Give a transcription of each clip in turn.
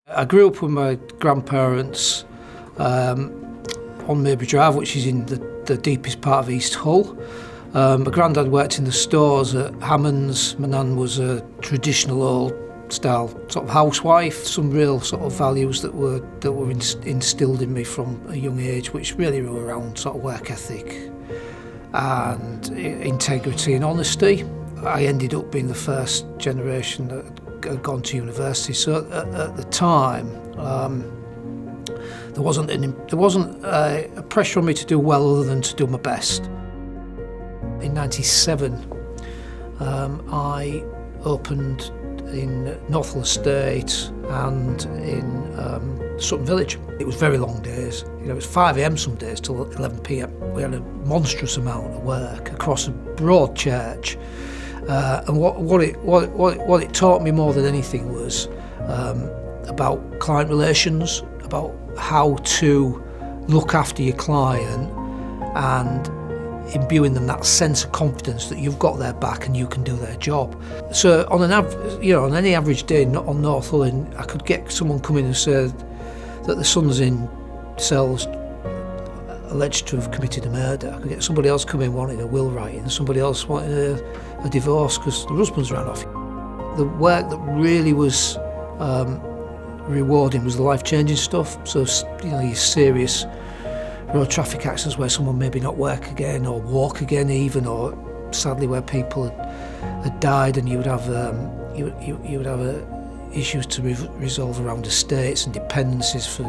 I grew up with my grandparents on Maybury Drive, which is in the deepest part of East Hull. My granddad worked in the stores at Hammond's. My nan was a traditional old-style sort of housewife. Some real sort of values that were instilled in me from a young age, which really were around sort of work ethic and integrity and honesty. I ended up being the first generation that had gone to university. So at the time, there wasn't a pressure on me to do well other than to do my best. In '97, I opened in North Hull Estate and in Sutton Village. It was very long days. It was 5 a.m. some days till 11 p.m. We had a monstrous amount of work across a broad church. And what it taught me more than anything was about client relations, about how to look after your client and imbuing them that sense of confidence that you've got their back and you can do their job. So on any average day on North Hull, I could get someone come in and say that the son's in cells alleged to have committed a murder. I could get somebody else come in wanting a will writing, somebody else wanting a divorce because the husband's ran off. The work that really was rewarding was the life-changing stuff. So your serious road traffic accidents where someone maybe not work again or walk again even, or sadly where people had died, and you would have issues to resolve around estates and dependencies for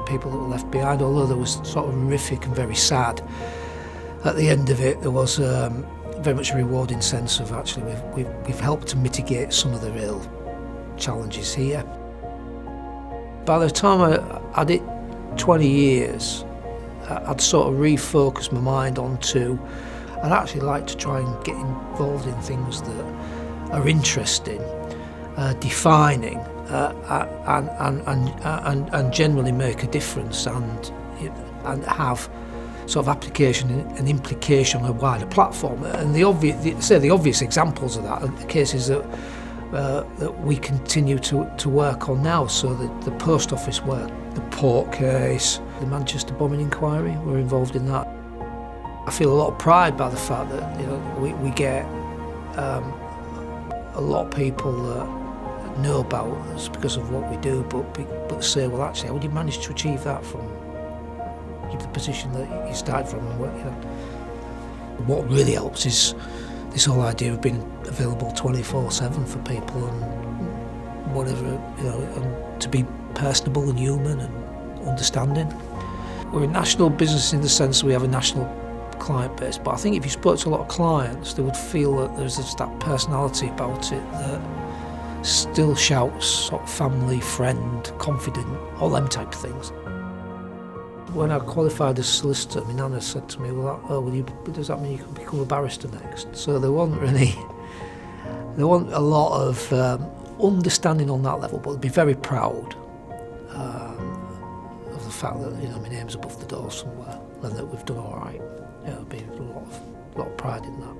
people that were left behind. Although there was sort of horrific and very sad, at the end of it there was very much a rewarding sense of actually we've helped to mitigate some of the real challenges here. By the time I did 20 years, I'd sort of refocused my mind onto I'd actually like to try and get involved in things that are interesting, defining, and generally make a difference and have sort of application and implication on a wider platform. And the obvious examples of that are the cases that we continue to work on now. So the post office work, the port case, the Manchester bombing inquiry, we're involved in that. I feel a lot of pride by the fact that we get a lot of people that know about us because of what we do, but say, well, actually, how did you manage to achieve that from the position that you started from? And what really helps is this whole idea of being available 24/7 for people and whatever, and to be personable and human and understanding. We're a national business in the sense that we have a national client base, but I think if you spoke to a lot of clients, they would feel that there's just that personality about it that still shouts sort of family, friend, confident, all them type of things. When I qualified as solicitor, my nana said to me, does that mean you can become a barrister next? So there wasn't a lot of understanding on that level, but they'd be very proud of the fact that my name's above the door somewhere and that we've done all right. There'd be a lot of pride in that.